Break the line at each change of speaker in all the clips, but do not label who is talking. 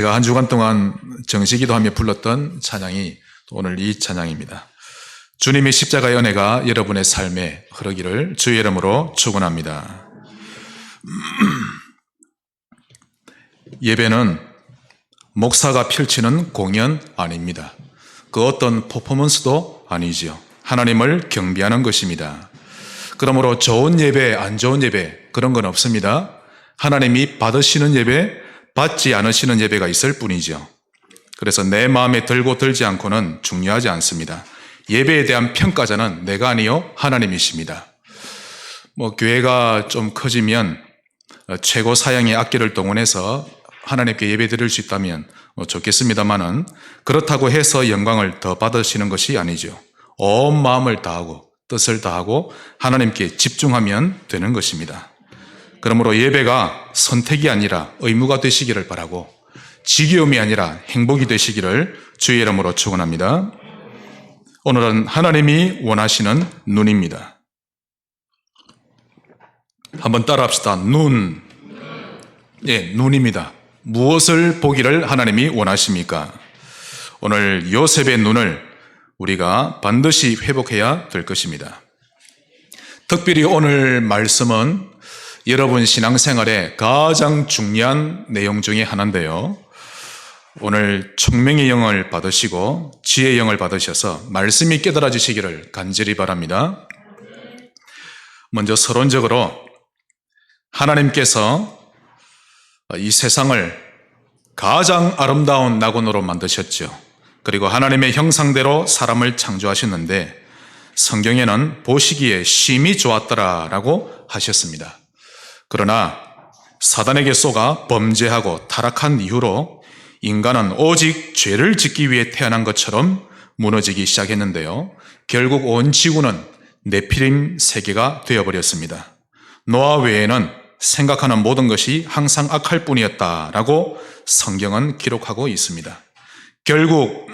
제가 한 주간 동안 정시기도하며 불렀던 찬양이 오늘 이 찬양입니다. 주님의 십자가의 은혜가 여러분의 삶에 흐르기를 주의 이름으로 축원합니다. 예배는 목사가 펼치는 공연 아닙니다. 그 어떤 퍼포먼스도 아니지요. 하나님을 경배하는 것입니다. 그러므로 좋은 예배, 안 좋은 예배 그런 건 없습니다. 하나님이 받으시는 예배, 받지 않으시는 예배가 있을 뿐이죠. 그래서 내 마음에 들고 들지 않고는 중요하지 않습니다. 예배에 대한 평가자는 내가 아니요 하나님이십니다. 교회가 좀 커지면 최고 사양의 악기를 동원해서 하나님께 예배 드릴 수 있다면 좋겠습니다만은 그렇다고 해서 영광을 더 받으시는 것이 아니죠. 온 마음을 다하고 뜻을 다하고 하나님께 집중하면 되는 것입니다. 그러므로 예배가 선택이 아니라 의무가 되시기를 바라고 지겨움이 아니라 행복이 되시기를 주의 이름으로 축원합니다. 오늘은 하나님이 원하시는 눈입니다. 한번 따라합시다. 눈. 예, 눈입니다. 무엇을 보기를 하나님이 원하십니까? 오늘 요셉의 눈을 우리가 반드시 회복해야 될 것입니다. 특별히 오늘 말씀은 여러분 신앙생활에 가장 중요한 내용 중에 하나인데요. 오늘 총명의 영을 받으시고 지혜의 영을 받으셔서 말씀이 깨달아지시기를 간절히 바랍니다. 먼저 서론적으로 하나님께서 이 세상을 가장 아름다운 낙원으로 만드셨죠. 그리고 하나님의 형상대로 사람을 창조하셨는데 성경에는 보시기에 심히 좋았더라라고 하셨습니다. 그러나 사단에게 쏘가 범죄하고 타락한 이후로 인간은 오직 죄를 짓기 위해 태어난 것처럼 무너지기 시작했는데요. 결국 온 지구는 네피림 세계가 되어버렸습니다. 노아 외에는 생각하는 모든 것이 항상 악할 뿐이었다라고 성경은 기록하고 있습니다. 결국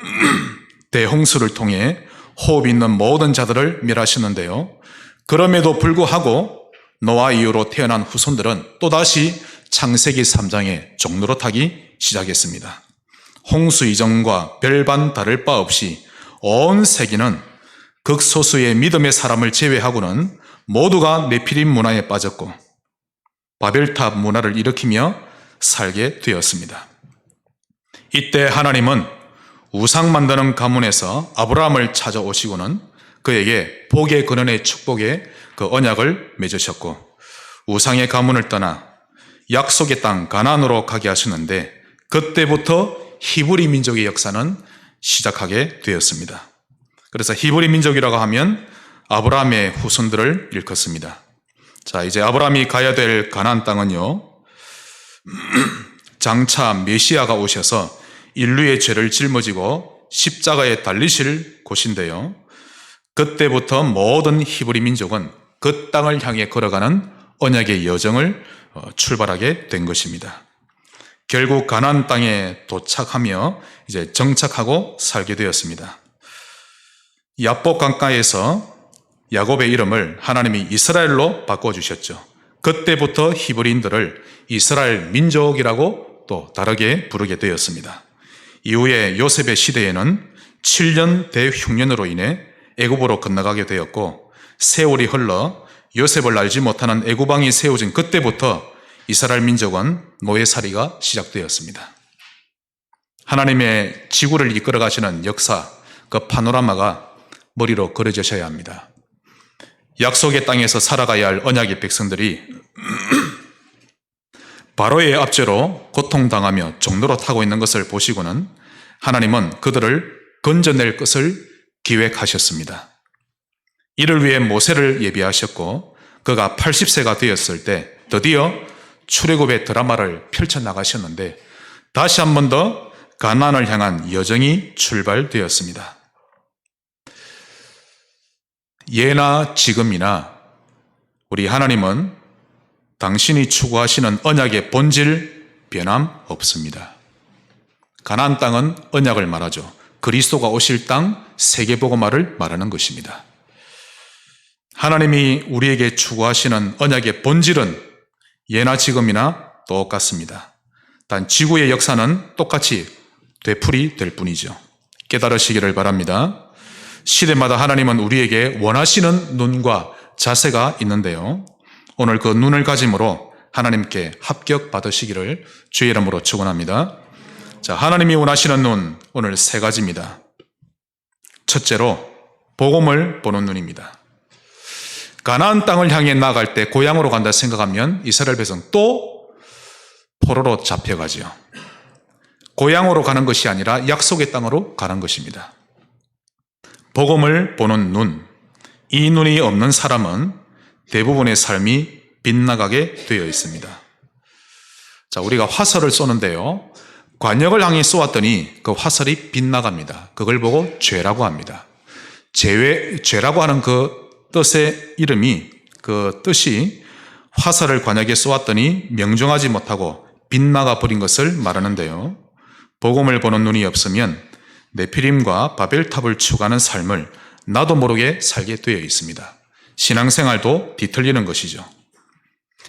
대홍수를 통해 호흡 있는 모든 자들을 멸하셨는데요. 그럼에도 불구하고 노아 이후로 태어난 후손들은 또다시 창세기 3장의 종로로 타기 시작했습니다. 홍수 이전과 별반 다를 바 없이 온 세계는 극소수의 믿음의 사람을 제외하고는 모두가 네피림 문화에 빠졌고 바벨탑 문화를 일으키며 살게 되었습니다. 이때 하나님은 우상 만드는 가문에서 아브라함을 찾아오시고는 그에게 복의 근원의 축복의 그 언약을 맺으셨고 우상의 가문을 떠나 약속의 땅 가나안으로 가게 하셨는데 그때부터 히브리 민족의 역사는 시작하게 되었습니다. 그래서 히브리 민족이라고 하면 아브라함의 후손들을 일컫습니다. 자, 이제 아브라함이 가야 될 가나안 땅은요, 장차 메시아가 오셔서 인류의 죄를 짊어지고 십자가에 달리실 곳인데요. 그때부터 모든 히브리 민족은 그 땅을 향해 걸어가는 언약의 여정을 출발하게 된 것입니다. 결국 가나안 땅에 도착하며 이제 정착하고 살게 되었습니다. 야복 강가에서 야곱의 이름을 하나님이 이스라엘로 바꿔주셨죠. 그때부터 히브리인들을 이스라엘 민족이라고 또 다르게 부르게 되었습니다. 이후에 요셉의 시대에는 7년 대흉년으로 인해 애굽으로 건너가게 되었고 세월이 흘러 요셉을 알지 못하는 애굽왕이 세워진 그때부터 이스라엘 민족은 노예살이가 시작되었습니다. 하나님의 지구를 이끌어 가시는 역사, 그 파노라마가 머리로 그려지셔야 합니다. 약속의 땅에서 살아가야 할 언약의 백성들이 바로의 압제로 고통당하며 종로로 타고 있는 것을 보시고는 하나님은 그들을 건져낼 것을 기획하셨습니다. 이를 위해 모세를 예비하셨고 그가 80세가 되었을 때 드디어 출애굽의 드라마를 펼쳐나가셨는데 다시 한 번 더 가나안을 향한 여정이 출발되었습니다. 예나 지금이나 우리 하나님은 당신이 추구하시는 언약의 본질 변함 없습니다. 가나안 땅은 언약을 말하죠. 그리스도가 오실 땅 세계복음화를 말하는 것입니다. 하나님이 우리에게 추구하시는 언약의 본질은 예나 지금이나 똑같습니다. 단 지구의 역사는 똑같이 되풀이 될 뿐이죠. 깨달으시기를 바랍니다. 시대마다 하나님은 우리에게 원하시는 눈과 자세가 있는데요. 오늘 그 눈을 가짐으로 하나님께 합격받으시기를 주의 이름으로 축원합니다. 자, 하나님이 원하시는 눈, 오늘 세 가지입니다. 첫째로 복음을 보는 눈입니다. 가나안 땅을 향해 나아갈 때 고향으로 간다 생각하면 이스라엘 백성 또 포로로 잡혀가지요. 고향으로 가는 것이 아니라 약속의 땅으로 가는 것입니다. 복음을 보는 눈, 이 눈이 없는 사람은 대부분의 삶이 빗나가게 되어 있습니다. 자, 우리가 화살을 쏘는데요. 관역을 향해 쏘았더니 그 화살이 빗나갑니다. 그걸 보고 죄라고 합니다. 죄라고 하는 그 뜻의 이름이, 그 뜻이 화살을 관역에 쏘았더니 명중하지 못하고 빗나가 버린 것을 말하는데요. 복음을 보는 눈이 없으면 네피림과 바벨탑을 추구하는 삶을 나도 모르게 살게 되어 있습니다. 신앙생활도 뒤틀리는 것이죠.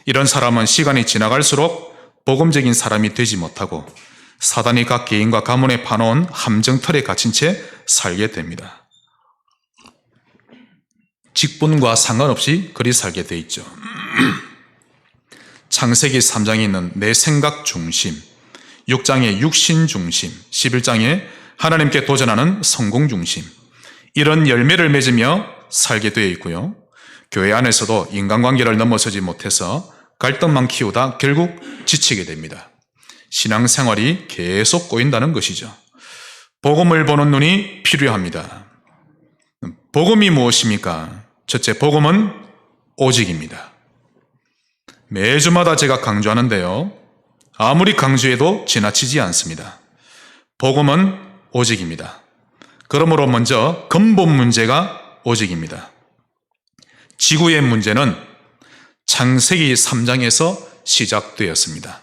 이런 사람은 시간이 지나갈수록 복음적인 사람이 되지 못하고 사단이 각 개인과 가문에 파놓은 함정틀에 갇힌 채 살게 됩니다. 직분과 상관없이 그리 살게 돼 있죠. 창세기 3장에 있는 내 생각 중심, 6장의 육신 중심, 11장에 하나님께 도전하는 성공 중심, 이런 열매를 맺으며 살게 되어 있고요. 교회 안에서도 인간관계를 넘어서지 못해서 갈등만 키우다 결국 지치게 됩니다. 신앙생활이 계속 꼬인다는 것이죠. 복음을 보는 눈이 필요합니다. 복음이 무엇입니까? 첫째, 복음은 오직입니다. 매주마다 제가 강조하는데요. 아무리 강조해도 지나치지 않습니다. 복음은 오직입니다. 그러므로 먼저 근본 문제가 오직입니다. 지구의 문제는 창세기 3장에서 시작되었습니다.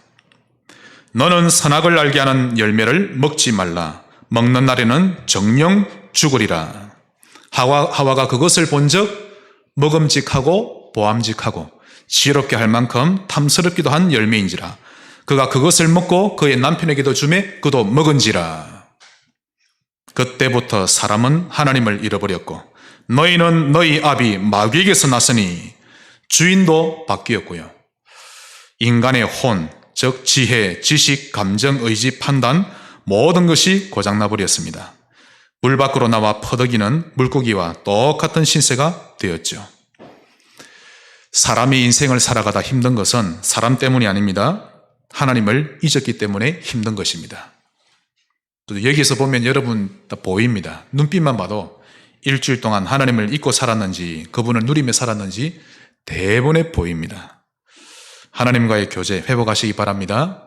너는 선악을 알게 하는 열매를 먹지 말라. 먹는 날에는 정령 죽으리라. 하와가 그것을 본즉 먹음직하고 보암직하고 지혜롭게 할 만큼 탐스럽기도 한 열매인지라. 그가 그것을 먹고 그의 남편에게도 주매 그도 먹은지라. 그때부터 사람은 하나님을 잃어버렸고 너희는 너희 아비 마귀에게서 났으니 주인도 바뀌었고요. 인간의 혼, 즉 지혜, 지식, 감정, 의지, 판단 모든 것이 고장나 버렸습니다. 물 밖으로 나와 퍼덕이는 물고기와 똑같은 신세가 되었죠. 사람이 인생을 살아가다 힘든 것은 사람 때문이 아닙니다. 하나님을 잊었기 때문에 힘든 것입니다. 또 여기서 보면 여러분 다 보입니다. 눈빛만 봐도 일주일 동안 하나님을 잊고 살았는지 그분을 누리며 살았는지 대부분에 보입니다. 하나님과의 교제 회복하시기 바랍니다.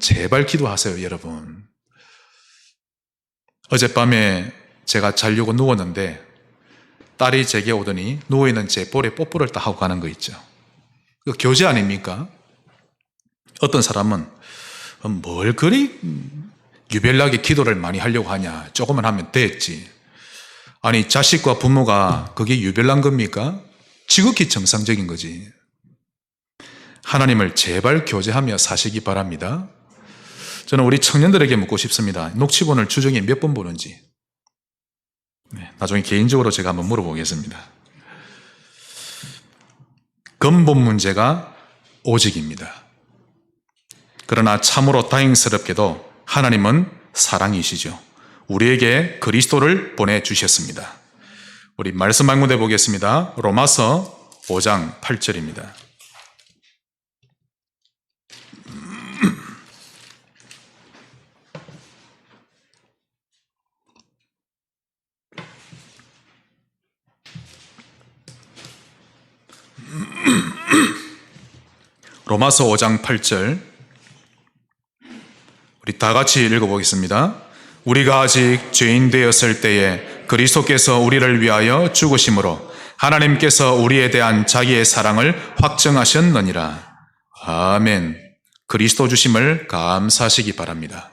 제발 기도하세요, 여러분. 어젯밤에 제가 자려고 누웠는데 딸이 제게 오더니 누워있는 제 볼에 뽀뽀를 딱 하고 가는 거 있죠. 그 교제 아닙니까? 어떤 사람은 뭘 그리 유별나게 기도를 많이 하려고 하냐, 조금만 하면 됐지. 아니, 자식과 부모가 그게 유별난 겁니까? 지극히 정상적인 거지. 하나님을 제발 교제하며 사시기 바랍니다. 저는 우리 청년들에게 묻고 싶습니다. 녹취본을 주중에 몇 번 보는지. 나중에 개인적으로 제가 한번 물어보겠습니다. 근본 문제가 오직입니다. 그러나 참으로 다행스럽게도 하나님은 사랑이시죠. 우리에게 그리스도를 보내주셨습니다. 우리 말씀 한 군데 보겠습니다. 로마서 5장 8절입니다. 로마서 5장 8절 우리 다 같이 읽어보겠습니다. 우리가 아직 죄인 되었을 때에 그리스도께서 우리를 위하여 죽으심으로 하나님께서 우리에 대한 자기의 사랑을 확증하셨느니라. 아멘. 그리스도 주심을 감사하시기 바랍니다.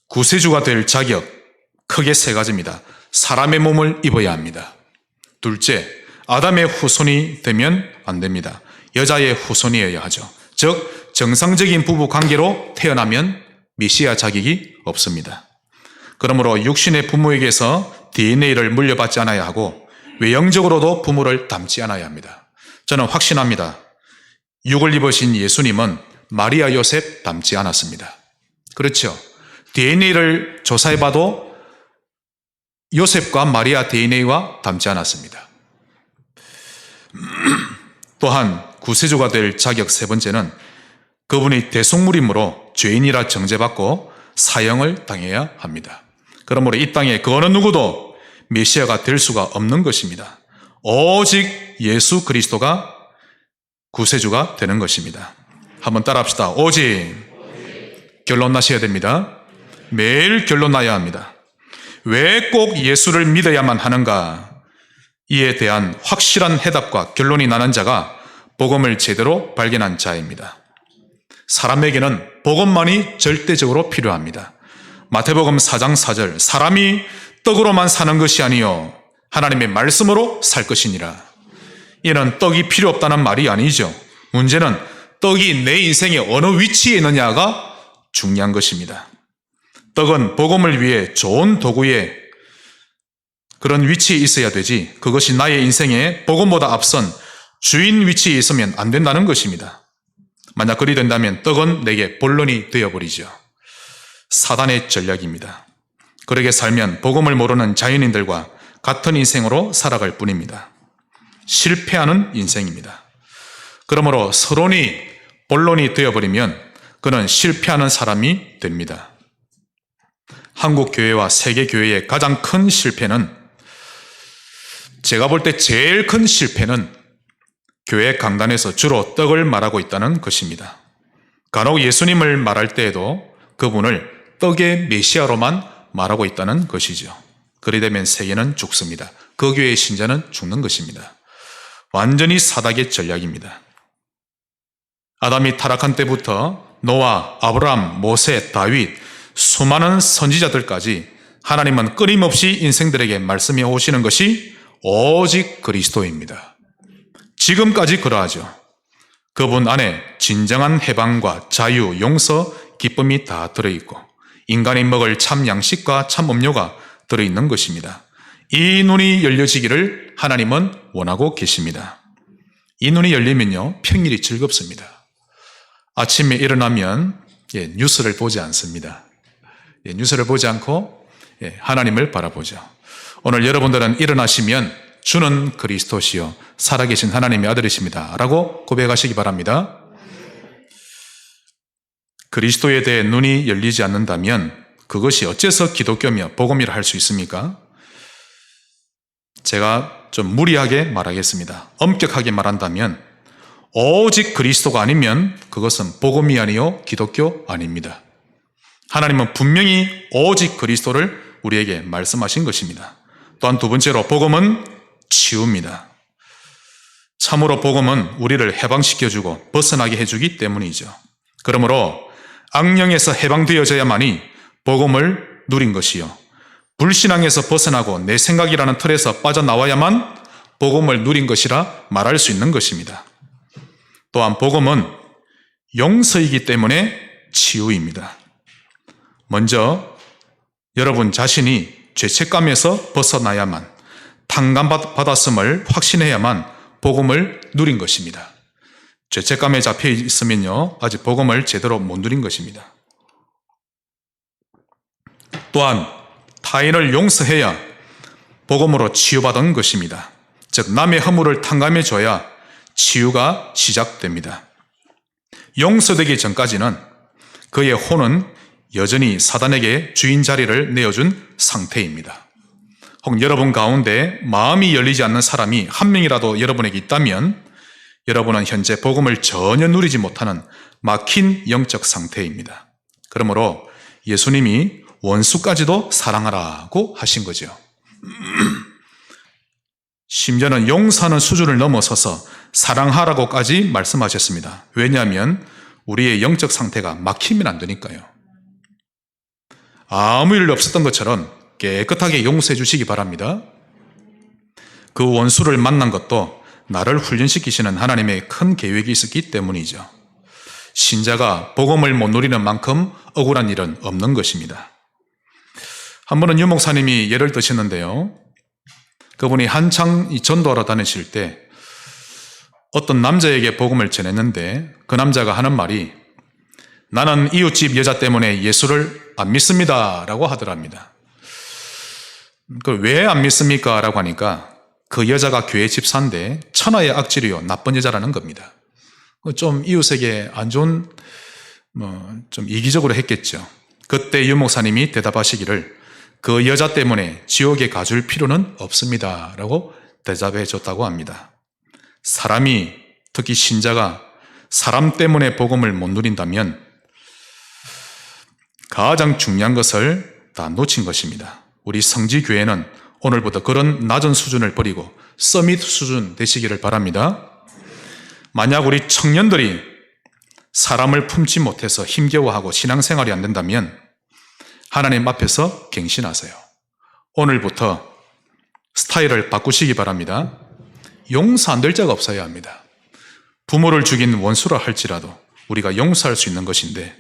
구세주가 될 자격 크게 세 가지입니다. 사람의 몸을 입어야 합니다. 둘째, 아담의 후손이 되면 안 됩니다. 여자의 후손이어야 하죠. 즉 정상적인 부부 관계로 태어나면 메시아 자격이 없습니다. 그러므로 육신의 부모에게서 DNA를 물려받지 않아야 하고 외형적으로도 부모를 닮지 않아야 합니다. 저는 확신합니다. 육을 입으신 예수님은 마리아 요셉 닮지 않았습니다. 그렇죠. DNA를 조사해봐도 요셉과 마리아 DNA와 닮지 않았습니다. 또한 구세주가 될 자격 세 번째는 그분이 대속물이므로 죄인이라 정죄받고 사형을 당해야 합니다. 그러므로 이 땅에 그 어느 누구도 메시아가 될 수가 없는 것입니다. 오직 예수 그리스도가 구세주가 되는 것입니다. 한번 따라합시다. 오직. 결론 나셔야 됩니다. 매일 결론 나야 합니다. 왜 꼭 예수를 믿어야만 하는가? 이에 대한 확실한 해답과 결론이 나는 자가 복음을 제대로 발견한 자입니다. 사람에게는 복음만이 절대적으로 필요합니다. 마태복음 4장 4절 사람이 떡으로만 사는 것이 아니요 하나님의 말씀으로 살 것이니라. 이는 떡이 필요 없다는 말이 아니죠. 문제는 떡이 내 인생의 어느 위치에 있느냐가 중요한 것입니다. 떡은 복음을 위해 좋은 도구에 그런 위치에 있어야 되지 그것이 나의 인생에 복음보다 앞선 주인 위치에 있으면 안 된다는 것입니다. 만약 그리 된다면 떡은 내게 본론이 되어버리죠. 사단의 전략입니다. 그렇게 살면 복음을 모르는 자연인들과 같은 인생으로 살아갈 뿐입니다. 실패하는 인생입니다. 그러므로 서론이 본론이 되어버리면 그는 실패하는 사람이 됩니다. 한국 교회와 세계 교회의 가장 큰 실패는 제가 볼 때 제일 큰 실패는 교회 강단에서 주로 떡을 말하고 있다는 것입니다. 간혹 예수님을 말할 때에도 그분을 떡의 메시아로만 말하고 있다는 것이죠. 그리 되면 세계는 죽습니다. 그 교회의 신자는 죽는 것입니다. 완전히 사닥의 전략입니다. 아담이 타락한 때부터 노아, 아브라함, 모세, 다윗, 수많은 선지자들까지 하나님은 끊임없이 인생들에게 말씀해 오시는 것이 오직 그리스도입니다. 지금까지 그러하죠. 그분 안에 진정한 해방과 자유, 용서, 기쁨이 다 들어있고 인간이 먹을 참 양식과 참 음료가 들어있는 것입니다. 이 눈이 열려지기를 하나님은 원하고 계십니다. 이 눈이 열리면요 평일이 즐겁습니다. 아침에 일어나면 뉴스를 보지 않습니다. 뉴스를 보지 않고 하나님을 바라보죠. 오늘 여러분들은 일어나시면 주는 그리스도시요 살아계신 하나님의 아들이십니다 라고 고백하시기 바랍니다. 그리스도에 대해 눈이 열리지 않는다면 그것이 어째서 기독교며 복음이라 할 수 있습니까? 제가 좀 무리하게 말하겠습니다. 엄격하게 말한다면 오직 그리스도가 아니면 그것은 복음이 아니요 기독교 아닙니다. 하나님은 분명히 오직 그리스도를 우리에게 말씀하신 것입니다. 또한 두 번째로 복음은 치유입니다. 참으로 복음은 우리를 해방시켜주고 벗어나게 해주기 때문이죠. 그러므로 악령에서 해방되어져야만이 복음을 누린 것이요 불신앙에서 벗어나고 내 생각이라는 틀에서 빠져나와야만 복음을 누린 것이라 말할 수 있는 것입니다. 또한 복음은 용서이기 때문에 치유입니다. 먼저 여러분 자신이 죄책감에서 벗어나야만 탕감받았음을 확신해야만 복음을 누린 것입니다. 죄책감에 잡혀 있으면요 아직 복음을 제대로 못 누린 것입니다. 또한 타인을 용서해야 복음으로 치유받은 것입니다. 즉 남의 허물을 탕감해줘야 치유가 시작됩니다. 용서되기 전까지는 그의 혼은 여전히 사단에게 주인 자리를 내어준 상태입니다. 혹 여러분 가운데 마음이 열리지 않는 사람이 한 명이라도 여러분에게 있다면 여러분은 현재 복음을 전혀 누리지 못하는 막힌 영적 상태입니다. 그러므로 예수님이 원수까지도 사랑하라고 하신 거죠. 심지어는 용서하는 수준을 넘어서서 사랑하라고까지 말씀하셨습니다. 왜냐하면 우리의 영적 상태가 막히면 안 되니까요. 아무 일 없었던 것처럼 깨끗하게 용서해 주시기 바랍니다. 그 원수를 만난 것도 나를 훈련시키시는 하나님의 큰 계획이 있었기 때문이죠. 신자가 복음을 못 누리는 만큼 억울한 일은 없는 것입니다. 한 번은 유 목사님이 예를 드셨는데요. 그분이 한창 전도하러 다니실 때 어떤 남자에게 복음을 전했는데 그 남자가 하는 말이 나는 이웃집 여자 때문에 예수를 안 믿습니다 라고 하더랍니다. 왜 안 믿습니까? 라고 하니까 그 여자가 교회 집사인데 천하의 악질이요 나쁜 여자라는 겁니다. 좀 이웃에게 안 좋은 좀 이기적으로 했겠죠. 그때 유 목사님이 대답하시기를 그 여자 때문에 지옥에 가줄 필요는 없습니다 라고 대답해 줬다고 합니다. 사람이 특히 신자가 사람 때문에 복음을 못 누린다면 가장 중요한 것을 다 놓친 것입니다. 우리 성지교회는 오늘부터 그런 낮은 수준을 버리고 서밋 수준 되시기를 바랍니다. 만약 우리 청년들이 사람을 품지 못해서 힘겨워하고 신앙생활이 안 된다면 하나님 앞에서 갱신하세요. 오늘부터 스타일을 바꾸시기 바랍니다. 용서 안 될 자가 없어야 합니다. 부모를 죽인 원수라 할지라도 우리가 용서할 수 있는 것인데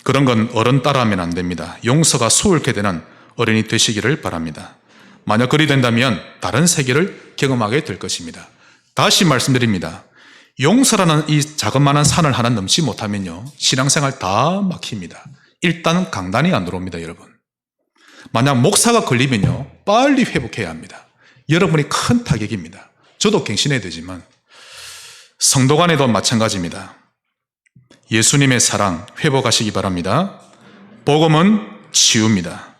그런 건 어른 따라하면 안 됩니다. 용서가 수월케 되는 어른이 되시기를 바랍니다. 만약 그리 된다면 다른 세계를 경험하게 될 것입니다. 다시 말씀드립니다. 용서라는 이 자그마한 산을 하나 넘지 못하면요 신앙생활 다 막힙니다. 일단 강단이 안 들어옵니다. 여러분 만약 목사가 걸리면요 빨리 회복해야 합니다. 여러분이 큰 타격입니다. 저도 갱신해야 되지만 성도 간에도 마찬가지입니다. 예수님의 사랑 회복하시기 바랍니다. 복음은 치유입니다.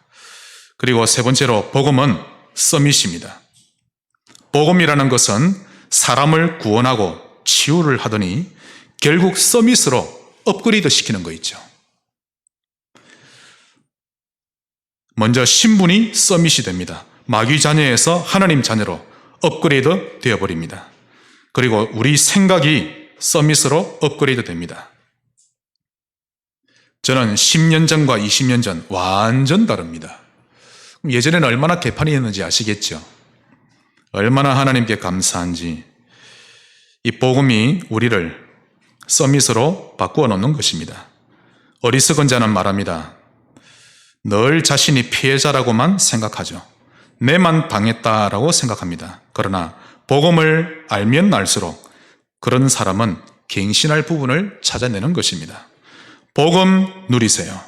그리고 세 번째로 복음은 서밋입니다. 복음이라는 것은 사람을 구원하고 치유를 하더니 결국 서밋으로 업그레이드 시키는 거 있죠. 먼저 신분이 서밋이 됩니다. 마귀 자녀에서 하나님 자녀로 업그레이드 되어버립니다. 그리고 우리 생각이 서밋으로 업그레이드 됩니다. 저는 10년 전과 20년 전 완전 다릅니다. 예전에는 얼마나 개판이었는지 아시겠죠? 얼마나 하나님께 감사한지 이 복음이 우리를 서밋으로 바꾸어 놓는 것입니다. 어리석은 자는 말합니다. 늘 자신이 피해자라고만 생각하죠. 내만 당했다라고 생각합니다. 그러나 복음을 알면 알수록 그런 사람은 갱신할 부분을 찾아내는 것입니다. 복음 누리세요.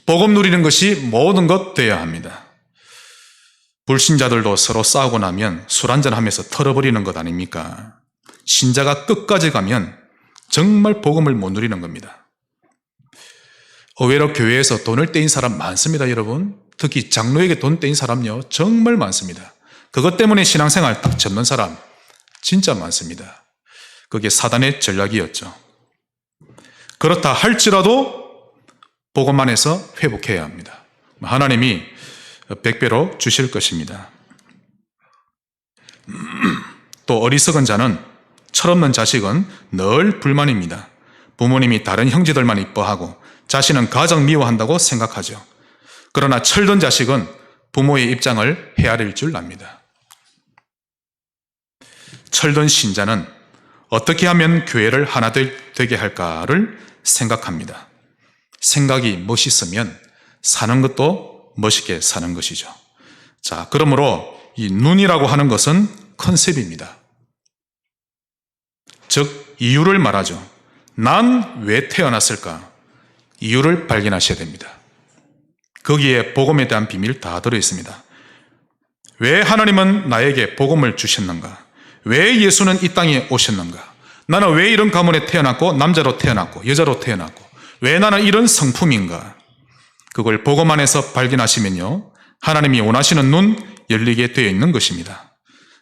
복음 누리는 것이 모든 것 되어야 합니다. 불신자들도 서로 싸우고 나면 술 한잔하면서 털어버리는 것 아닙니까? 신자가 끝까지 가면 정말 복음을 못 누리는 겁니다. 의외로 교회에서 돈을 떼인 사람 많습니다, 여러분. 특히 장로에게 돈 떼인 사람요 정말 많습니다. 그것 때문에 신앙생활 딱 접는 사람 진짜 많습니다. 그게 사단의 전략이었죠. 그렇다 할지라도 복음만 해서 회복해야 합니다. 하나님이 100배로 주실 것입니다. 또 어리석은 자는 철없는 자식은 늘 불만입니다. 부모님이 다른 형제들만 이뻐하고 자신은 가장 미워한다고 생각하죠. 그러나 철든 자식은 부모의 입장을 헤아릴 줄 압니다. 철든 신자는 어떻게 하면 교회를 하나 되게 할까를 생각합니다. 생각이 멋있으면 사는 것도 멋있게 사는 것이죠. 자, 그러므로 이 눈이라고 하는 것은 컨셉입니다. 즉 이유를 말하죠. 난 왜 태어났을까? 이유를 발견하셔야 됩니다. 거기에 복음에 대한 비밀 다 들어있습니다. 왜 하나님은 나에게 복음을 주셨는가? 왜 예수는 이 땅에 오셨는가? 나는 왜 이런 가문에 태어났고 남자로 태어났고 여자로 태어났고 왜 나는 이런 성품인가? 그걸 복음 안에서 발견하시면요 하나님이 원하시는 눈 열리게 되어 있는 것입니다.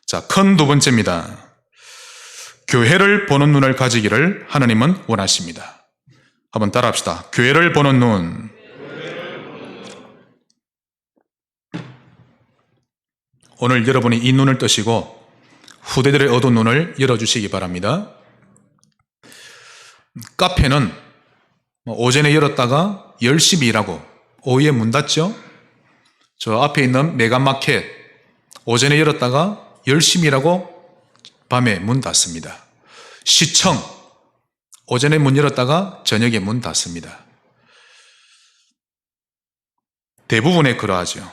자, 큰 두 번째입니다. 교회를 보는 눈을 가지기를 하나님은 원하십니다. 한번 따라합시다. 교회를 보는 눈. 오늘 여러분이 이 눈을 뜨시고 후대들의 어두운 눈을 열어주시기 바랍니다. 카페는 오전에 열었다가 열심히 일하고 오후에 문 닫죠? 저 앞에 있는 메가마켓 오전에 열었다가 열심히 일하고 밤에 문 닫습니다. 시청 오전에 문 열었다가 저녁에 문 닫습니다. 대부분의 그러하죠.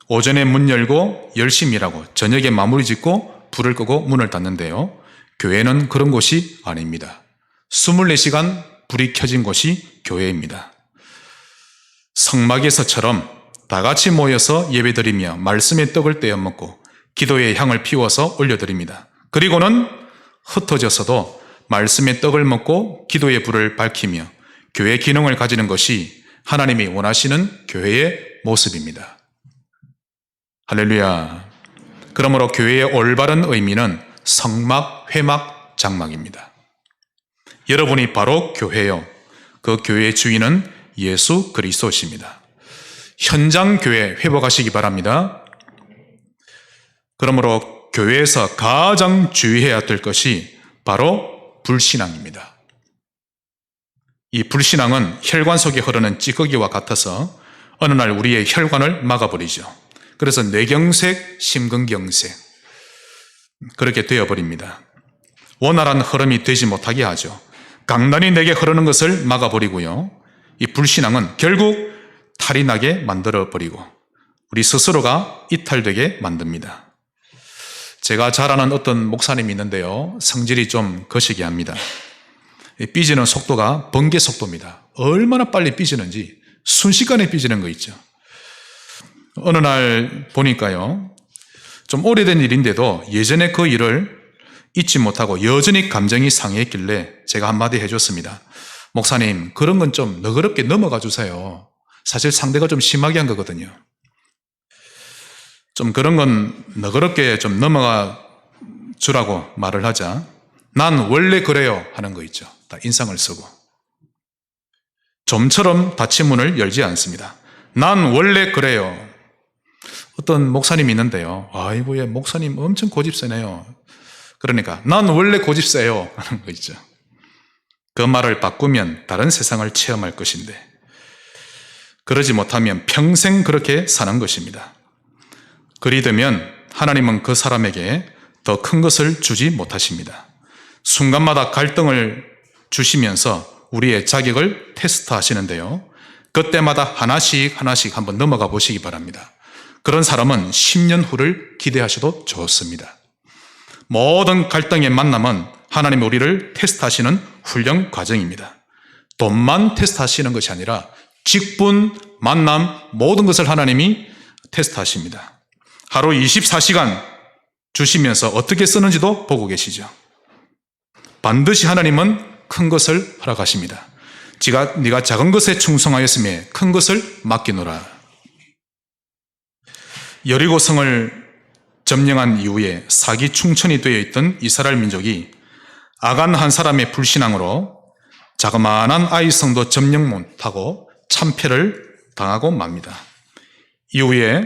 오전에 문 열고 열심히 일하고 저녁에 마무리 짓고 불을 끄고 문을 닫는데요. 교회는 그런 곳이 아닙니다. 24시간 불이 켜진 곳이 교회입니다. 성막에서처럼 다 같이 모여서 예배드리며 말씀의 떡을 떼어 먹고 기도의 향을 피워서 올려드립니다. 그리고는 흩어져서도 말씀의 떡을 먹고 기도의 불을 밝히며 교회 기능을 가지는 것이 하나님이 원하시는 교회의 모습입니다. 할렐루야. 그러므로 교회의 올바른 의미는 성막, 회막, 장막입니다. 여러분이 바로 교회요. 그 교회의 주인은 예수 그리스도십니다. 현장 교회 회복하시기 바랍니다. 그러므로 교회에서 가장 주의해야 될 것이 바로 불신앙입니다. 이 불신앙은 혈관 속에 흐르는 찌꺼기와 같아서 어느 날 우리의 혈관을 막아버리죠. 그래서 뇌경색, 심근경색 그렇게 되어버립니다. 원활한 흐름이 되지 못하게 하죠. 강단이 내게 흐르는 것을 막아버리고요. 이 불신앙은 결국 탈이 나게 만들어버리고 우리 스스로가 이탈되게 만듭니다. 제가 잘 아는 어떤 목사님이 있는데요. 성질이 좀 거시기 합니다. 삐지는 속도가 번개 속도입니다. 얼마나 빨리 삐지는지 순식간에 삐지는 거 있죠. 어느 날 보니까요. 좀 오래된 일인데도 예전에 그 일을 잊지 못하고 여전히 감정이 상했길래 제가 한마디 해줬습니다. 목사님, 그런 건 좀 너그럽게 넘어가 주세요. 사실 상대가 좀 심하게 한 거거든요. 좀 그런 건 너그럽게 좀 넘어가 주라고 말을 하자. 난 원래 그래요 하는 거 있죠. 다 인상을 쓰고. 좀처럼 닫힌 문을 열지 않습니다. 난 원래 그래요. 어떤 목사님이 있는데요. 아이고, 예, 목사님 엄청 고집세네요. 그러니까 난 원래 고집세요 하는 거 있죠. 그 말을 바꾸면 다른 세상을 체험할 것인데 그러지 못하면 평생 그렇게 사는 것입니다. 그리 되면 하나님은 그 사람에게 더 큰 것을 주지 못하십니다. 순간마다 갈등을 주시면서 우리의 자격을 테스트하시는데요. 그때마다 하나씩 한번 넘어가 보시기 바랍니다. 그런 사람은 10년 후를 기대하셔도 좋습니다. 모든 갈등의 만남은 하나님이 우리를 테스트하시는 훈련 과정입니다. 돈만 테스트하시는 것이 아니라 직분, 만남, 모든 것을 하나님이 테스트하십니다. 하루 24시간 주시면서 어떻게 쓰는지도 보고 계시죠. 반드시 하나님은 큰 것을 허락하십니다. 네가 작은 것에 충성하였으며 큰 것을 맡기노라. 여리고성을 점령한 이후에 사기충천이 되어 있던 이스라엘 민족이 아간 한 사람의 불신앙으로 자그마한 아이성도 점령 못하고 참패를 당하고 맙니다. 이후에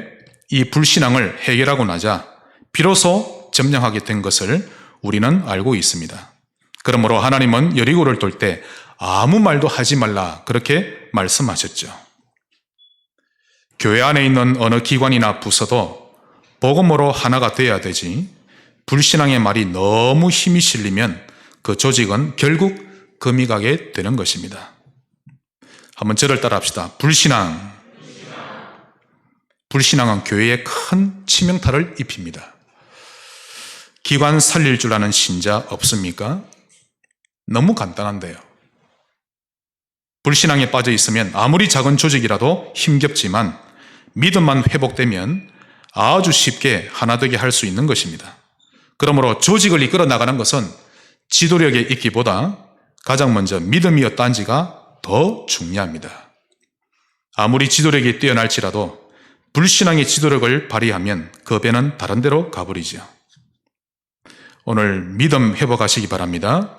이 불신앙을 해결하고 나자 비로소 점령하게 된 것을 우리는 알고 있습니다. 그러므로 하나님은 여리고를 돌 때 아무 말도 하지 말라 그렇게 말씀하셨죠. 교회 안에 있는 어느 기관이나 부서도 복음으로 하나가 되어야 되지 불신앙의 말이 너무 힘이 실리면 그 조직은 결국 금이 가게 되는 것입니다. 한번 저를 따라 합시다. 불신앙은 교회에 큰 치명타를 입힙니다. 기관 살릴 줄 아는 신자 없습니까? 너무 간단한데요. 불신앙에 빠져 있으면 아무리 작은 조직이라도 힘겹지만 믿음만 회복되면 아주 쉽게 하나 되게 할 수 있는 것입니다. 그러므로 조직을 이끌어 나가는 것은 지도력에 있기보다 가장 먼저 믿음이었단지가 더 중요합니다. 아무리 지도력이 뛰어날지라도 불신앙의 지도력을 발휘하면 그 배는 다른 데로 가버리죠. 오늘 믿음 회복하시기 바랍니다.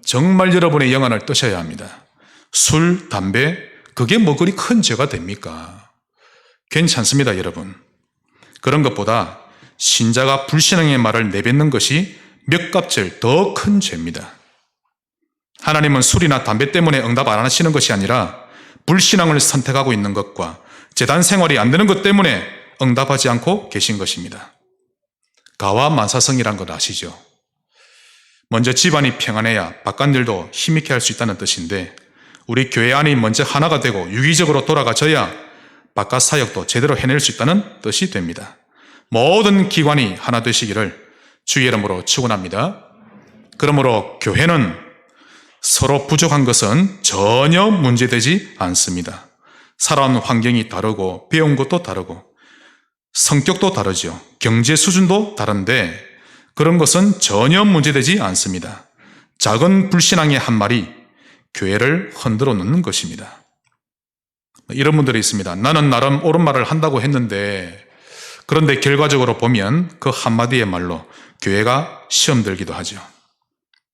정말 여러분의 영안을 뜨셔야 합니다. 술, 담배, 그게 뭐 그리 큰 죄가 됩니까? 괜찮습니다, 여러분. 그런 것보다 신자가 불신앙의 말을 내뱉는 것이 몇 값을 더 큰 죄입니다. 하나님은 술이나 담배 때문에 응답 안 하시는 것이 아니라 불신앙을 선택하고 있는 것과 제단 생활이 안 되는 것 때문에 응답하지 않고 계신 것입니다. 가와만사성이란 걸 아시죠? 먼저 집안이 평안해야 바깥일도 힘있게 할 수 있다는 뜻인데 우리 교회 안이 먼저 하나가 되고 유기적으로 돌아가져야 바깥 사역도 제대로 해낼 수 있다는 뜻이 됩니다. 모든 기관이 하나 되시기를 주의 이름으로 축원합니다. 그러므로 교회는 서로 부족한 것은 전혀 문제되지 않습니다. 살아온 환경이 다르고 배운 것도 다르고 성격도 다르죠. 경제 수준도 다른데 그런 것은 전혀 문제되지 않습니다. 작은 불신앙의 한 말이 교회를 흔들어 놓는 것입니다. 이런 분들이 있습니다. 나는 나름 옳은 말을 한다고 했는데 그런데 결과적으로 보면 그 한마디의 말로 교회가 시험 들기도 하죠.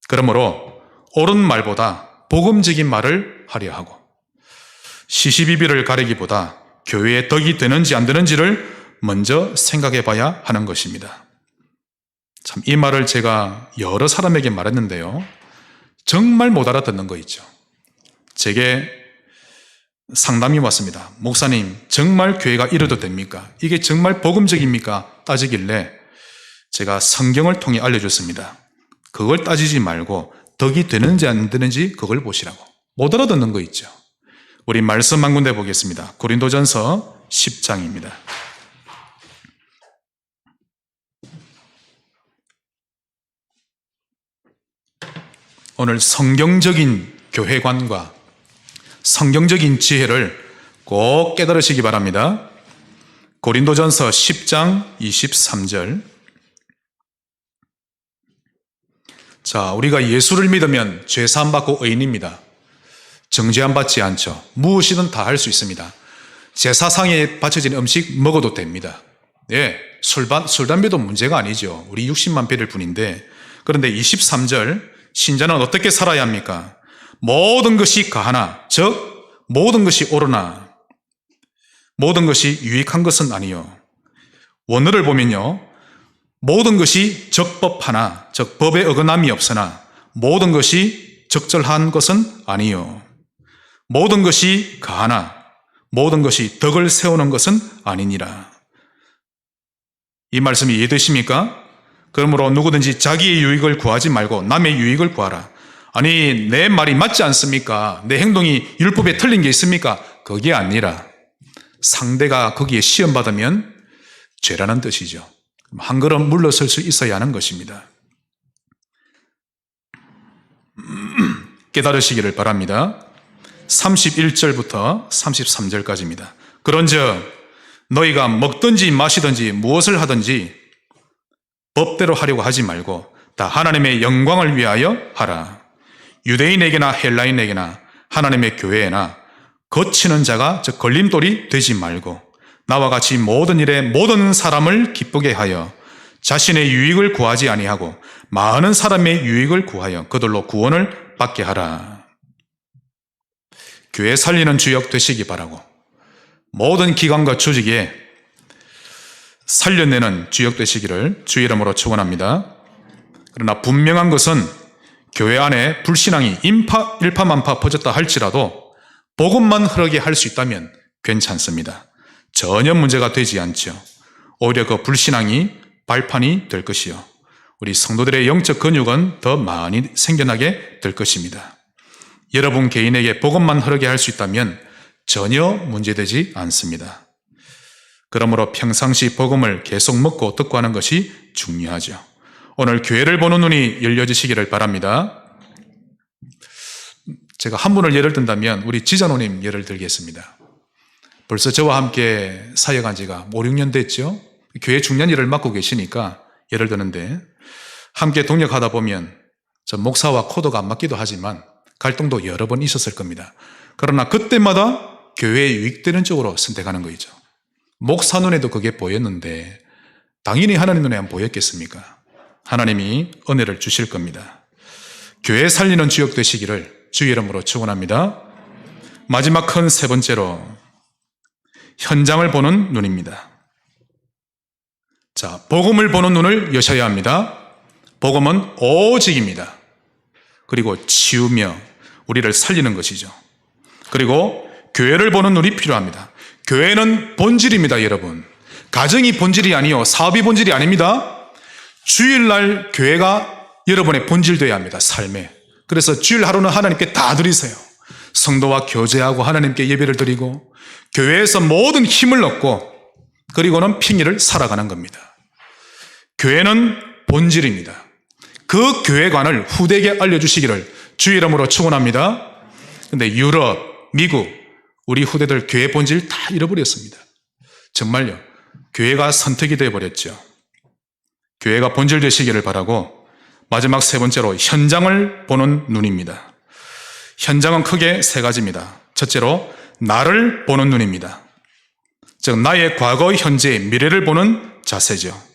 그러므로 옳은 말보다 복음적인 말을 하려 하고 시시비비를 가리기보다 교회에 덕이 되는지 안 되는지를 먼저 생각해 봐야 하는 것입니다. 참 이 말을 제가 여러 사람에게 말했는데요. 정말 못 알아듣는 거 있죠. 제게 상담이 왔습니다. 목사님, 정말 교회가 이래도 됩니까? 이게 정말 복음적입니까? 따지길래 제가 성경을 통해 알려줬습니다. 그걸 따지지 말고 덕이 되는지 안 되는지 그걸 보시라고. 못 알아듣는 거 있죠. 우리 말씀 한 군데 보겠습니다. 고린도전서 10장입니다. 오늘 성경적인 교회관과 성경적인 지혜를 꼭 깨달으시기 바랍니다. 고린도전서 10장 23절. 자, 우리가 예수를 믿으면 죄사함 받고 의인입니다. 정죄함 받지 않죠. 무엇이든 다 할 수 있습니다. 제사상에 바쳐진 음식 먹어도 됩니다. 예, 술, 담배도 문제가 아니죠. 우리 60만 배를 뿐인데. 그런데 23절, 신자는 어떻게 살아야 합니까? 모든 것이 가하나, 즉 모든 것이 옳으나 모든 것이 유익한 것은 아니요. 원어를 보면요. 모든 것이 적법하나, 즉 법에 어긋남이 없으나 모든 것이 적절한 것은 아니요. 모든 것이 가하나 모든 것이 덕을 세우는 것은 아니니라. 이 말씀이 이해되십니까? 그러므로 누구든지 자기의 유익을 구하지 말고 남의 유익을 구하라. 아니, 내 말이 맞지 않습니까? 내 행동이 율법에 틀린 게 있습니까? 그게 아니라 상대가 거기에 시험받으면 죄라는 뜻이죠. 한 걸음 물러설 수 있어야 하는 것입니다. 깨달으시기를 바랍니다. 31절부터 33절까지입니다. 그런즉 너희가 먹든지 마시든지 무엇을 하든지 법대로 하려고 하지 말고 다 하나님의 영광을 위하여 하라. 유대인에게나 헬라인에게나 하나님의 교회에나 거치는 자가 즉 걸림돌이 되지 말고 나와 같이 모든 일에 모든 사람을 기쁘게 하여 자신의 유익을 구하지 아니하고 많은 사람의 유익을 구하여 그들로 구원을 받게 하라. 교회 살리는 주역 되시기 바라고 모든 기관과 조직에 살려내는 주역 되시기를 주의 이름으로 축원합니다. 그러나 분명한 것은 교회 안에 불신앙이 일파만파 퍼졌다 할지라도 복음만 흐르게 할 수 있다면 괜찮습니다. 전혀 문제가 되지 않죠. 오히려 그 불신앙이 발판이 될 것이요. 우리 성도들의 영적 근육은 더 많이 생겨나게 될 것입니다. 여러분 개인에게 복음만 흐르게 할 수 있다면 전혀 문제되지 않습니다. 그러므로 평상시 복음을 계속 먹고 듣고 하는 것이 중요하죠. 오늘 교회를 보는 눈이 열려지시기를 바랍니다. 제가 한 분을 예를 든다면 우리 지자노님 예를 들겠습니다. 벌써 저와 함께 사역한 지가 5, 6년 됐죠. 교회 중요한 일을 맡고 계시니까 예를 드는데 함께 동역하다 보면 저 목사와 코드가 안 맞기도 하지만 갈등도 여러 번 있었을 겁니다. 그러나 그때마다 교회에 유익되는 쪽으로 선택하는 거죠. 목사 눈에도 그게 보였는데 당연히 하나님 눈에 안 보였겠습니까? 하나님이 은혜를 주실 겁니다. 교회 살리는 주역 되시기를 주의 이름으로 축원합니다. 마지막 큰 세 번째로 현장을 보는 눈입니다. 자, 복음을 보는 눈을 여셔야 합니다. 복음은 오직입니다. 그리고 치우며 우리를 살리는 것이죠. 그리고 교회를 보는 눈이 필요합니다. 교회는 본질입니다, 여러분. 가정이 본질이 아니요, 사업이 본질이 아닙니다. 주일날 교회가 여러분의 본질되어야 합니다. 삶에. 그래서 주일 하루는 하나님께 다 드리세요. 성도와 교제하고 하나님께 예배를 드리고 교회에서 모든 힘을 얻고 그리고는 평일을 살아가는 겁니다. 교회는 본질입니다. 그 교회관을 후대에게 알려주시기를 주 이름으로 축원합니다. 근데 유럽, 미국, 우리 후대들 교회 본질 다 잃어버렸습니다. 정말요. 교회가 선택이 되어버렸죠. 교회가 본질 되시기를 바라고 마지막 세 번째로 현장을 보는 눈입니다. 현장은 크게 세 가지입니다. 첫째로 나를 보는 눈입니다. 즉 나의 과거, 현재, 미래를 보는 자세죠.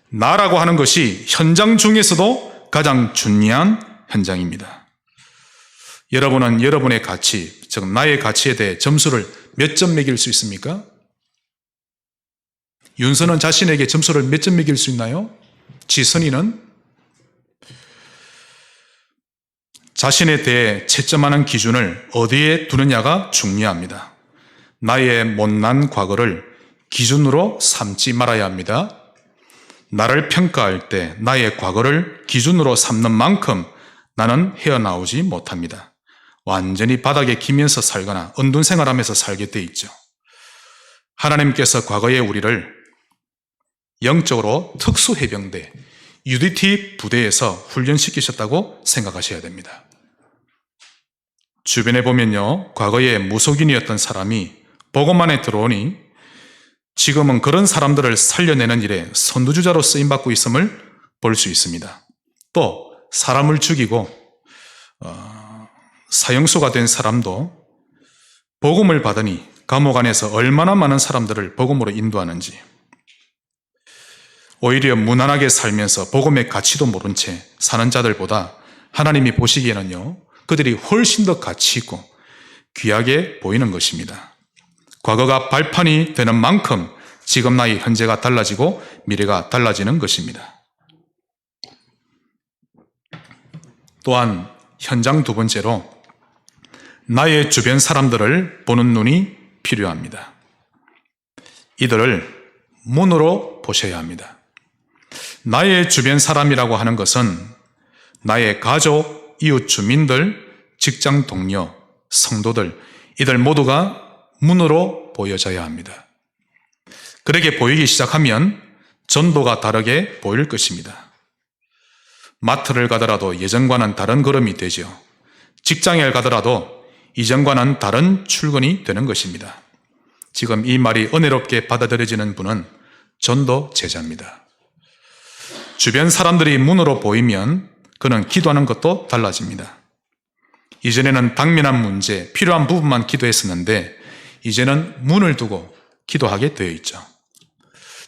나라고 하는 것이 현장 중에서도 가장 중요한 현장입니다. 여러분은 여러분의 가치, 즉 나의 가치에 대해 점수를 몇 점 매길 수 있습니까? 윤서는 자신에게 점수를 몇 점 매길 수 있나요? 지선이는? 자신에 대해 채점하는 기준을 어디에 두느냐가 중요합니다. 나의 못난 과거를 기준으로 삼지 말아야 합니다. 나를 평가할 때 나의 과거를 기준으로 삼는 만큼 나는 헤어나오지 못합니다. 완전히 바닥에 기면서 살거나 은둔 생활하면서 살게 돼 있죠. 하나님께서 과거의 우리를 영적으로 특수해병대, UDT 부대에서 훈련시키셨다고 생각하셔야 됩니다. 주변에 보면요, 과거에 무속인이었던 사람이 복음만에 들어오니 지금은 그런 사람들을 살려내는 일에 선두주자로 쓰임받고 있음을 볼 수 있습니다. 또 사람을 죽이고 사형수가 된 사람도 복음을 받으니 감옥 안에서 얼마나 많은 사람들을 복음으로 인도하는지, 오히려 무난하게 살면서 복음의 가치도 모른 채 사는 자들보다 하나님이 보시기에는요, 그들이 훨씬 더 가치 있고 귀하게 보이는 것입니다. 과거가 발판이 되는 만큼 지금 나의 현재가 달라지고 미래가 달라지는 것입니다. 또한 현장 두 번째로 나의 주변 사람들을 보는 눈이 필요합니다. 이들을 문으로 보셔야 합니다. 나의 주변 사람이라고 하는 것은 나의 가족, 이웃 주민들, 직장 동료, 성도들, 이들 모두가 문으로 보여져야 합니다. 그렇게 보이기 시작하면 전도가 다르게 보일 것입니다. 마트를 가더라도 예전과는 다른 걸음이 되죠. 직장에 가더라도 이전과는 다른 출근이 되는 것입니다. 지금 이 말이 은혜롭게 받아들여지는 분은 전도 제자입니다. 주변 사람들이 문으로 보이면 그는 기도하는 것도 달라집니다. 이전에는 당면한 문제, 필요한 부분만 기도했었는데 이제는 문을 두고 기도하게 되어 있죠.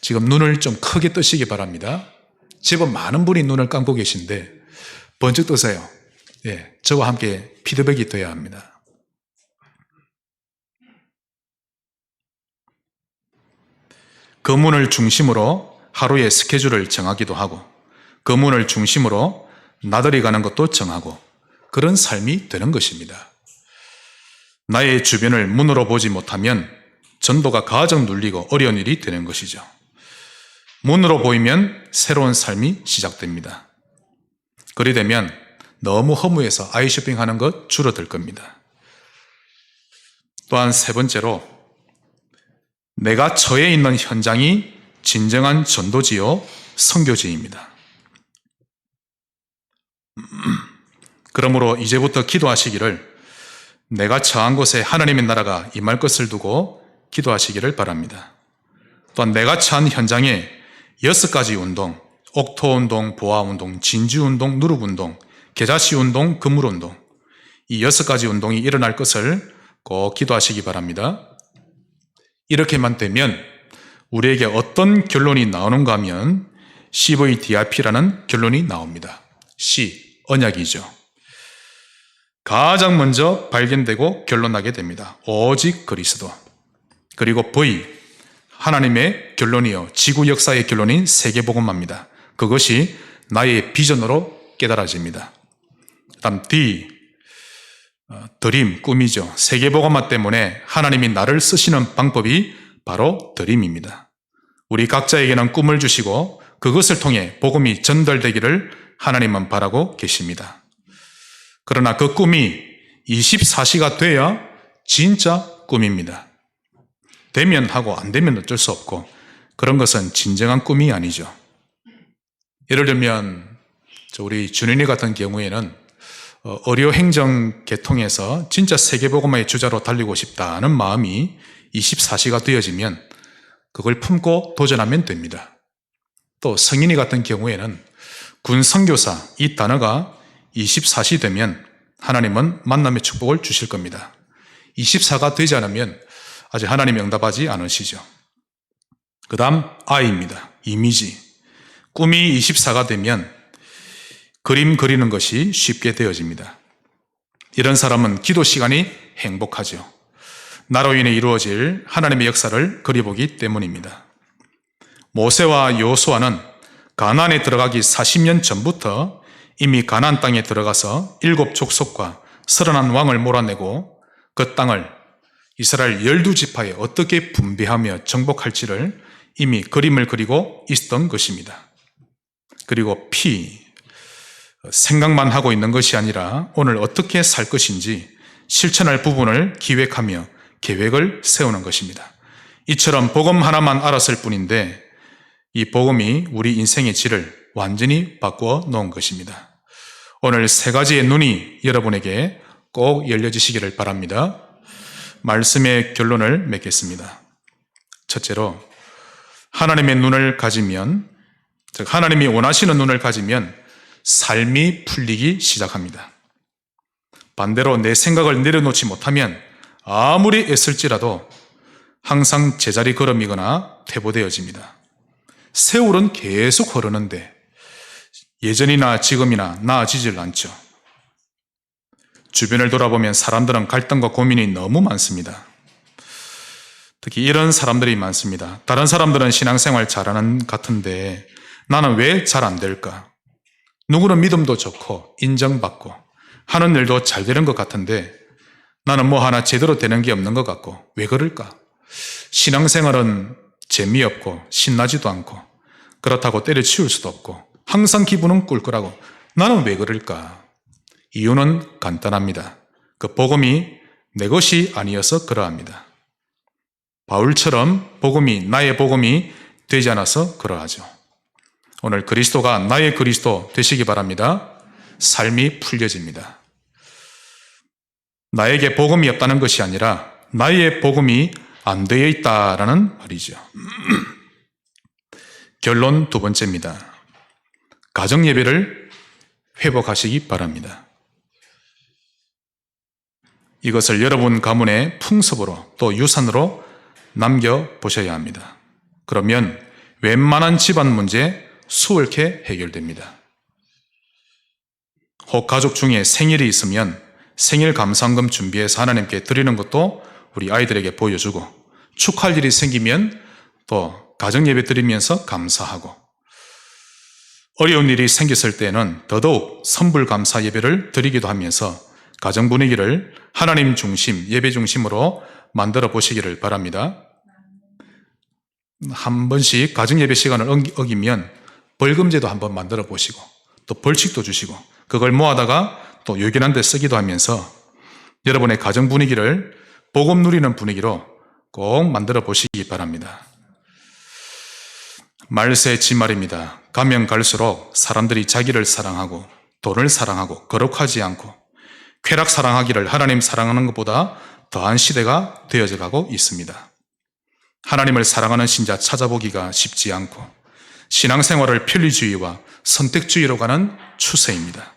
지금 눈을 좀 크게 뜨시기 바랍니다. 제법 많은 분이 눈을 감고 계신데 번쩍 뜨세요. 예, 저와 함께 피드백이 돼야 합니다. 그 문을 중심으로 하루의 스케줄을 정하기도 하고 그 문을 중심으로 나들이 가는 것도 정하고 그런 삶이 되는 것입니다. 나의 주변을 문으로 보지 못하면 전도가 가장 눌리고 어려운 일이 되는 것이죠. 문으로 보이면 새로운 삶이 시작됩니다. 그리 되면 너무 허무해서 아이쇼핑하는 것 줄어들 겁니다. 또한 세 번째로 내가 처해 있는 현장이 진정한 전도지요, 선교지입니다. 그러므로 이제부터 기도하시기를 내가 처한 곳에 하나님의 나라가 임할 것을 두고 기도하시기를 바랍니다. 또한 내가 처한 현장에 6가지 운동, 옥토운동, 보아운동, 진주운동, 누룩운동, 계자시운동, 그물운동, 이 6가지 운동이 일어날 것을 꼭 기도하시기 바랍니다. 이렇게만 되면 우리에게 어떤 결론이 나오는가 하면 CVDRP라는 결론이 나옵니다. C, 언약이죠. 가장 먼저 발견되고 결론나게 됩니다. 오직 그리스도. 그리고 V, 하나님의 결론이요, 지구 역사의 결론인 세계복음화입니다. 그것이 나의 비전으로 깨달아집니다. 다음 D, 드림, 꿈이죠. 세계복음화 때문에 하나님이 나를 쓰시는 방법이 바로 드림입니다. 우리 각자에게는 꿈을 주시고 그것을 통해 복음이 전달되기를 하나님은 바라고 계십니다. 그러나 그 꿈이 24시가 돼야 진짜 꿈입니다. 되면 하고 안 되면 어쩔 수 없고 그런 것은 진정한 꿈이 아니죠. 예를 들면 우리 준현이 같은 경우에는 의료행정 계통에서 진짜 세계복음화의 주자로 달리고 싶다는 마음이 24시가 되어지면 그걸 품고 도전하면 됩니다. 또 성인이 같은 경우에는 군 선교사 이 단어가 24시 되면 하나님은 만남의 축복을 주실 겁니다. 24가 되지 않으면 아직 하나님이 응답하지 않으시죠. 그 다음 I입니다. 이미지. 꿈이 24가 되면 그림 그리는 것이 쉽게 되어집니다. 이런 사람은 기도 시간이 행복하죠. 나로 인해 이루어질 하나님의 역사를 그려보기 때문입니다. 모세와 여호수아는 가나안에 들어가기 40년 전부터 이미 가나안 땅에 들어가서 7 족속과 31 왕을 몰아내고 그 땅을 이스라엘 12지파에 어떻게 분배하며 정복할지를 이미 그림을 그리고 있었던 것입니다. 그리고 생각만 하고 있는 것이 아니라 오늘 어떻게 살 것인지 실천할 부분을 기획하며 계획을 세우는 것입니다. 이처럼 복음 하나만 알았을 뿐인데 이 복음이 우리 인생의 질을 완전히 바꾸어 놓은 것입니다. 오늘 3가지의 눈이 여러분에게 꼭 열려지시기를 바랍니다. 말씀의 결론을 맺겠습니다. 첫째로 하나님의 눈을 가지면, 즉 하나님이 원하시는 눈을 가지면 삶이 풀리기 시작합니다. 반대로 내 생각을 내려놓지 못하면 아무리 애쓸지라도 항상 제자리 걸음이거나 퇴보되어집니다. 세월은 계속 흐르는데 예전이나 지금이나 나아지질 않죠. 주변을 돌아보면 사람들은 갈등과 고민이 너무 많습니다. 특히 이런 사람들이 많습니다. 다른 사람들은 신앙생활 잘하는 것 같은데 나는 왜 잘 안 될까? 누구는 믿음도 좋고 인정받고 하는 일도 잘 되는 것 같은데 나는 뭐 하나 제대로 되는 게 없는 것 같고 왜 그럴까? 신앙생활은 재미없고 신나지도 않고 그렇다고 때려치울 수도 없고 항상 기분은 꿀꿀하고 나는 왜 그럴까? 이유는 간단합니다. 그 복음이 내 것이 아니어서 그러합니다. 바울처럼 복음이 나의 복음이 되지 않아서 그러하죠. 오늘 그리스도가 나의 그리스도 되시기 바랍니다. 삶이 풀려집니다. 나에게 복음이 없다는 것이 아니라 나의 복음이 안 되어 있다라는 말이죠. 결론 2번째입니다. 가정예배를 회복하시기 바랍니다. 이것을 여러분 가문의 풍습으로 또 유산으로 남겨보셔야 합니다. 그러면 웬만한 집안 문제 수월케 해결됩니다. 혹 가족 중에 생일이 있으면 생일 감사원금 준비해서 하나님께 드리는 것도 우리 아이들에게 보여주고 축하할 일이 생기면 또 가정예배 드리면서 감사하고 어려운 일이 생겼을 때는 더더욱 선불 감사 예배를 드리기도 하면서 가정 분위기를 하나님 중심, 예배 중심으로 만들어 보시기를 바랍니다. 한 번씩 가정예배 시간을 어기면 벌금제도 한번 만들어 보시고 또 벌칙도 주시고 그걸 모아다가 또 요긴한 데 쓰기도 하면서 여러분의 가정 분위기를 복음 누리는 분위기로 꼭 만들어 보시기 바랍니다. 말세지 말입니다. 가면 갈수록 사람들이 자기를 사랑하고 돈을 사랑하고 거룩하지 않고 쾌락 사랑하기를 하나님 사랑하는 것보다 더한 시대가 되어져 가고 있습니다. 하나님을 사랑하는 신자 찾아보기가 쉽지 않고 신앙생활을 편리주의와 선택주의로 가는 추세입니다.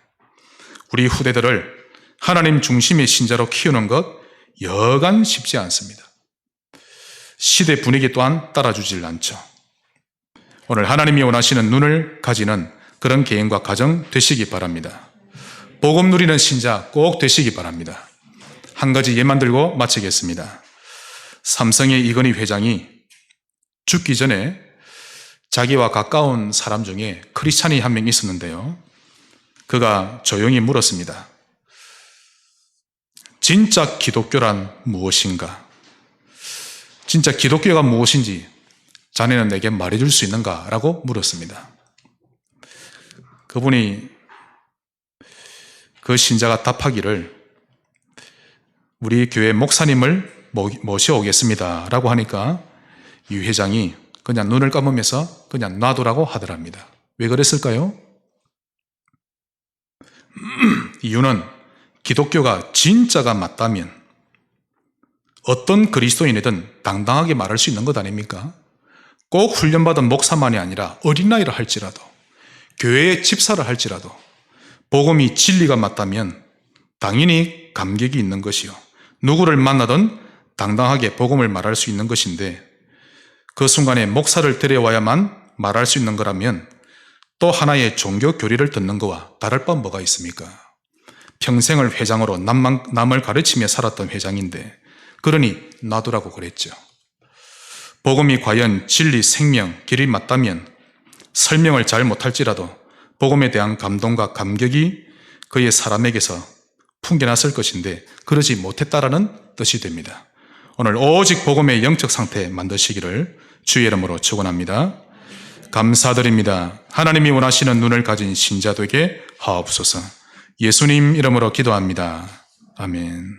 우리 후대들을 하나님 중심의 신자로 키우는 것 여간 쉽지 않습니다. 시대 분위기 또한 따라주질 않죠. 오늘 하나님이 원하시는 눈을 가지는 그런 개인과 가정 되시기 바랍니다. 복음 누리는 신자 꼭 되시기 바랍니다. 한 가지 예만 들고 마치겠습니다. 삼성의 이건희 회장이 죽기 전에 자기와 가까운 사람 중에 크리스찬이 한 명 있었는데요. 그가 조용히 물었습니다. 진짜 기독교란 무엇인가? 진짜 기독교가 무엇인지 자네는 내게 말해줄 수 있는가? 라고 물었습니다. 그분이 그 신자가 답하기를 우리 교회 목사님을 모셔오겠습니다 라고 하니까 유 회장이 그냥 눈을 감으면서 그냥 놔두라고 하더랍니다. 왜 그랬을까요? 이유는 기독교가 진짜가 맞다면 어떤 그리스도인이든 당당하게 말할 수 있는 것 아닙니까? 꼭 훈련받은 목사만이 아니라 어린아이를 할지라도 교회의 집사를 할지라도 복음이 진리가 맞다면 당연히 감격이 있는 것이요. 누구를 만나든 당당하게 복음을 말할 수 있는 것인데 그 순간에 목사를 데려와야만 말할 수 있는 거라면 또 하나의 종교 교리를 듣는 것과 다를 바 뭐가 있습니까? 평생을 회장으로 남을 가르치며 살았던 회장인데 그러니 놔두라고 그랬죠. 복음이 과연 진리, 생명, 길이 맞다면 설명을 잘 못할지라도 복음에 대한 감동과 감격이 그의 사람에게서 풍겨났을 것인데 그러지 못했다라는 뜻이 됩니다. 오늘 오직 복음의 영적 상태 만드시기를 주의 이름으로 축원합니다. 감사드립니다. 하나님이 원하시는 눈을 가진 신자 되게 하옵소서. 예수님 이름으로 기도합니다. 아멘.